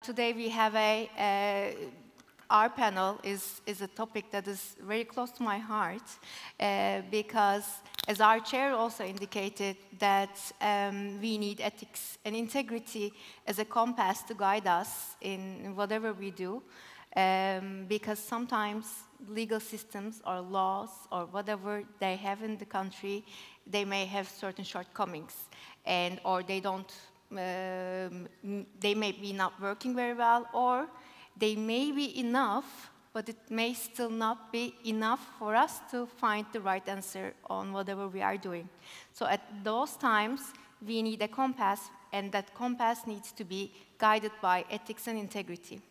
Today we have our panel is a topic that is very close to my heart because, as our chair also indicated, that we need ethics and integrity as a compass to guide us in whatever we do, because sometimes legal systems or laws or whatever they have in the country, they may have certain shortcomings, or they don't. They may be not working very well, or they may be enough, but it may still not be enough for us to find the right answer on whatever we are doing. So at those times, we need a compass, and that compass needs to be guided by ethics and integrity.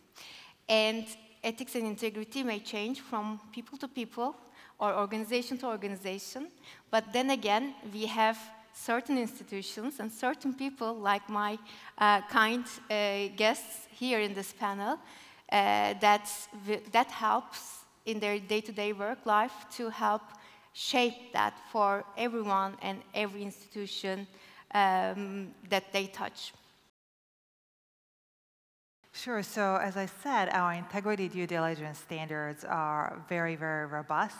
And ethics and integrity may change from people to people or organization to organization, but then again, we have certain institutions and certain people, like my kind guests here in this panel, that helps in their day-to-day work life to help shape that for everyone and every institution that they touch. Sure. So as I said, our integrity due diligence standards are very, very robust.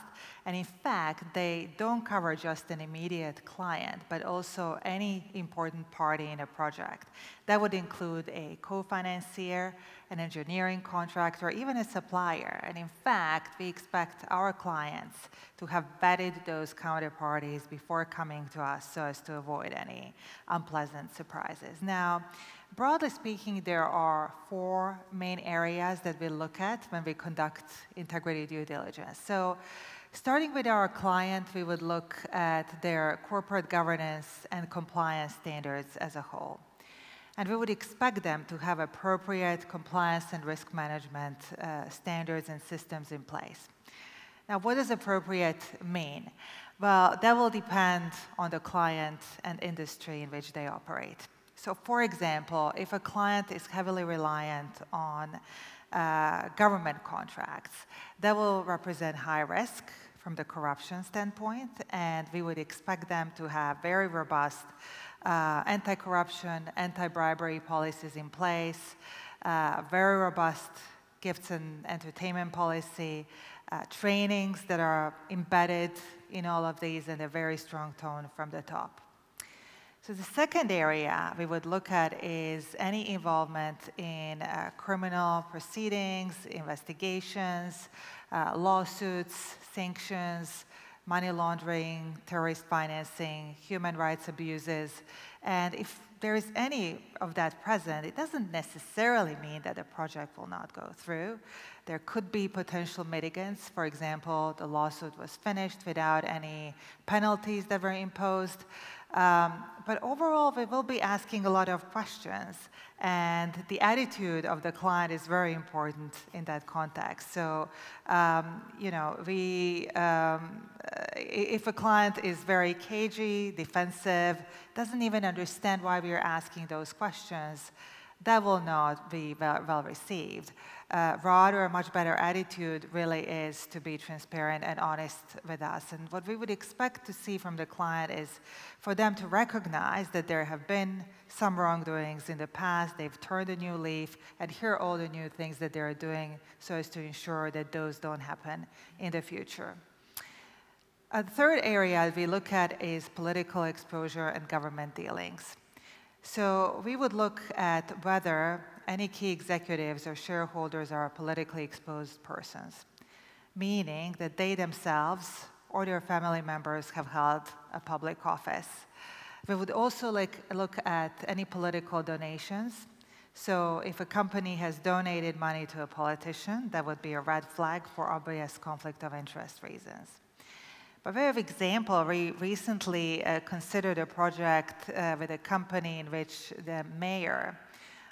And in fact, they don't cover just an immediate client, but also any important party in a project. That would include a co-financier, an engineering contractor, even a supplier. And in fact, we expect our clients to have vetted those counterparties before coming to us so as to avoid any unpleasant surprises. Now, broadly speaking, there are four main areas that we look at when we conduct integrity due diligence. So, starting with our client, we would look at their corporate governance and compliance standards as a whole. And we would expect them to have appropriate compliance and risk management standards and systems in place. Now, what does appropriate mean? Well, that will depend on the client and industry in which they operate. So, for example, if a client is heavily reliant on government contracts, that will represent high risk from the corruption standpoint, and we would expect them to have very robust anti-corruption, anti-bribery policies in place, very robust gifts and entertainment policy, trainings that are embedded in all of these, and a very strong tone from the top. So the second area we would look at is any involvement in criminal proceedings, investigations, lawsuits, sanctions, money laundering, terrorist financing, human rights abuses. And if there is any of that present, it doesn't necessarily mean that the project will not go through. There could be potential mitigants. For example, the lawsuit was finished without any penalties that were imposed. But overall, we will be asking a lot of questions, and the attitude of the client is very important in that context. So, if a client is very cagey, defensive, doesn't even understand why we are asking those questions, that will not be well received. Rather, a much better attitude really is to be transparent and honest with us. And what we would expect to see from the client is for them to recognize that there have been some wrongdoings in the past, they've turned a new leaf, and here are all the new things that they're doing so as to ensure that those don't happen in the future. A third area we look at is political exposure and government dealings. So we would look at whether any key executives or shareholders are politically exposed persons, meaning that they themselves or their family members have held a public office. We would also look at any political donations. So if a company has donated money to a politician, that would be a red flag for obvious conflict of interest reasons. By way of example, we recently considered a project with a company in which the mayor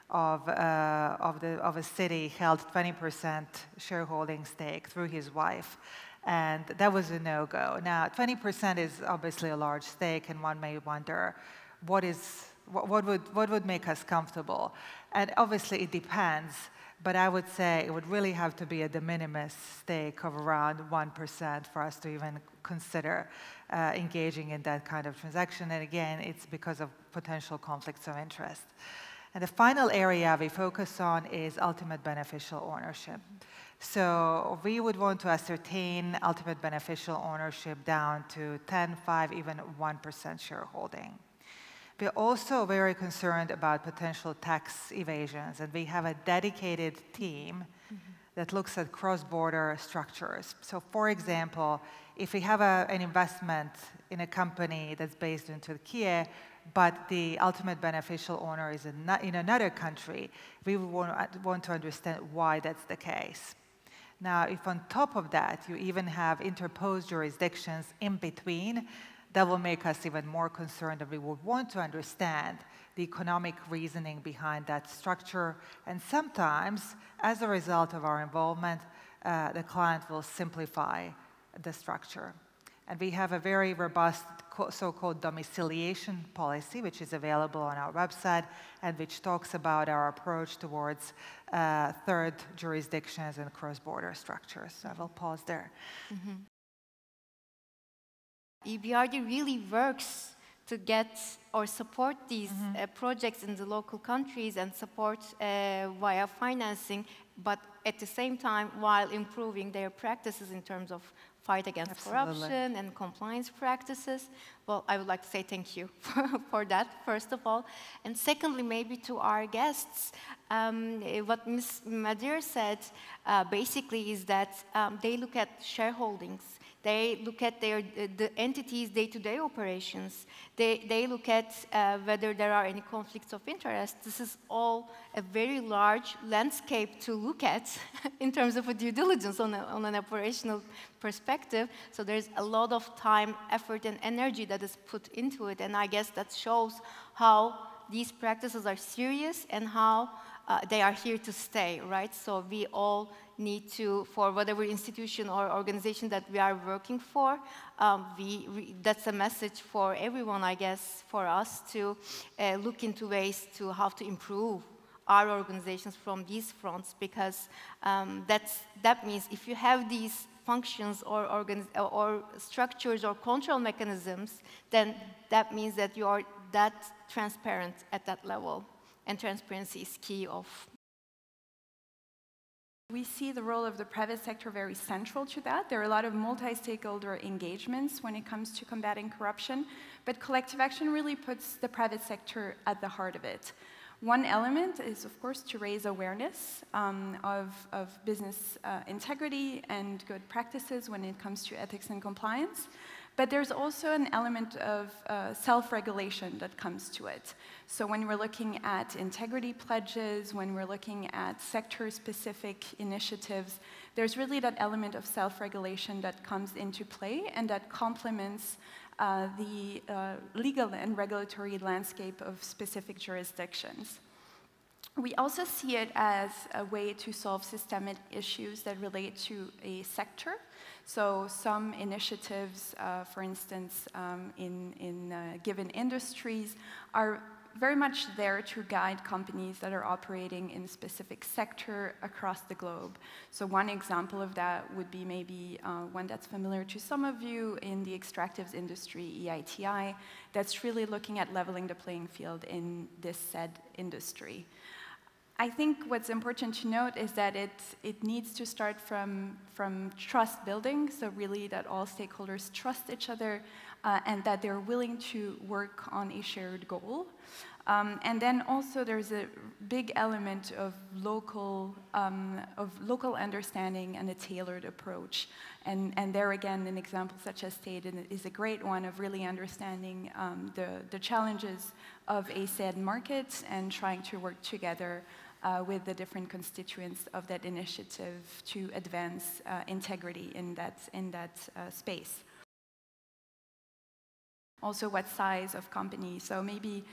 of a city held 20% shareholding stake through his wife, and that was a no-go. Now, 20% is obviously a large stake, and one may wonder what would make us comfortable. And obviously, it depends. But I would say it would really have to be a de minimis stake of around 1% for us to even consider engaging in that kind of transaction. And again, it's because of potential conflicts of interest. And the final area we focus on is ultimate beneficial ownership. So we would want to ascertain ultimate beneficial ownership down to 10, 5, even 1% shareholding. We're also very concerned about potential tax evasions, and we have a dedicated team that looks at cross-border structures. So for example, if we have an investment in a company that's based in Turkey, but the ultimate beneficial owner is in another country, we would want to understand why that's the case. Now, if on top of that, you even have interposed jurisdictions in between, that will make us even more concerned, and we would want to understand the economic reasoning behind that structure. And sometimes, as a result of our involvement, the client will simplify the structure. And we have a very robust so-called domiciliation policy, which is available on our website, and which talks about our approach towards third jurisdictions and cross-border structures. So I will pause there. EBRD really works to get or support these projects in the local countries and support via financing, but at the same time while improving their practices in terms of fight against corruption and compliance practices. Well, I would like to say thank you for that, first of all. And secondly, maybe to our guests, what Ms. Madir said basically is that they look at shareholdings. They look at the entities' day-to-day operations. They look at whether there are any conflicts of interest. This is all a very large landscape to look at in terms of a due diligence on an operational perspective. So there's a lot of time, effort, and energy that is put into it. And I guess that shows how these practices are serious and how they are here to stay, right? So we all need to, for whatever institution or organization that we are working for, that's a message for everyone, I guess, for us to look into ways to how to improve our organizations from these fronts, because that means if you have these functions or structures or control mechanisms, then that means that you are that transparent at that level. And transparency is key of. We see the role of the private sector very central to that. There are a lot of multi-stakeholder engagements when it comes to combating corruption, but collective action really puts the private sector at the heart of it. One element is, of course, to raise awareness of business integrity and good practices when it comes to ethics and compliance. But there's also an element of self-regulation that comes to it. So when we're looking at integrity pledges, when we're looking at sector-specific initiatives, there's really that element of self-regulation that comes into play and that complements the legal and regulatory landscape of specific jurisdictions. We also see it as a way to solve systemic issues that relate to a sector. So some initiatives, for instance, in given industries, are very much there to guide companies that are operating in a specific sector across the globe. So one example of that would be maybe one that's familiar to some of you in the extractives industry, EITI, that's really looking at leveling the playing field in this said industry. I think what's important to note is that it needs to start from trust building, so really that all stakeholders trust each other and that they're willing to work on a shared goal. And then also there's a big element of local understanding and a tailored approach. And there again, an example such as TEİD is a great one of really understanding the challenges of a said market and trying to work together with the different constituents of that initiative to advance integrity in that space. Also, what size of company? So maybe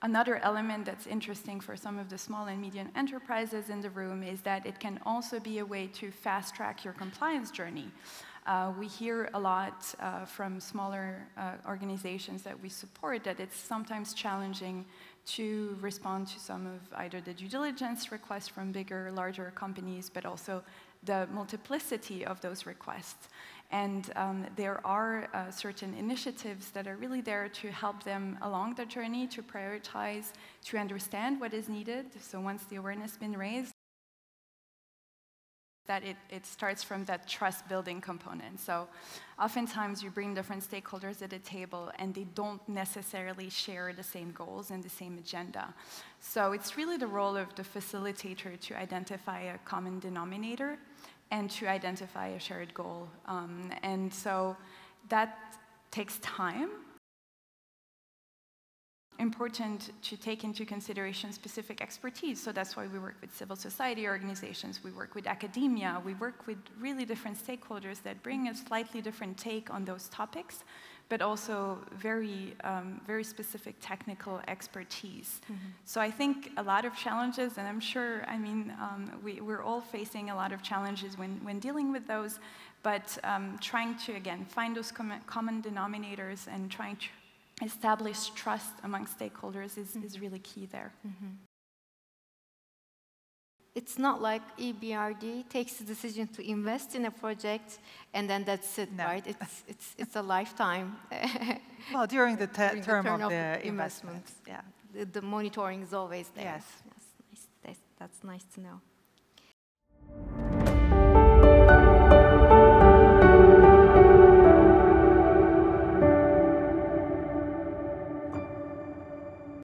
another element that's interesting for some of the small and medium enterprises in the room is that it can also be a way to fast-track your compliance journey. We hear a lot from smaller organizations that we support that it's sometimes challenging to respond to some of either the due diligence requests from bigger, larger companies, but also the multiplicity of those requests. And there are certain initiatives that are really there to help them along the journey, to prioritize, to understand what is needed. So once the awareness has been raised, that it starts from that trust-building component. So oftentimes you bring different stakeholders at a table and they don't necessarily share the same goals and the same agenda. So it's really the role of the facilitator to identify a common denominator and to identify a shared goal. And so that takes time. Important to take into consideration specific expertise. So that's why we work with civil society organizations, we work with academia, we work with really different stakeholders that bring a slightly different take on those topics, but also very, very specific technical expertise. So I think a lot of challenges, and I'm sure, I mean, we're all facing a lot of challenges when dealing with those, but trying to, again, find those common denominators and trying to establish trust among stakeholders is really key there. It's not like EBRD takes the decision to invest in a project and then that's it, No. right? It's a lifetime. Well, during the During term turn of the investment. investment. Yeah. The monitoring is always there. Yes. Yes, nice. That's nice to know.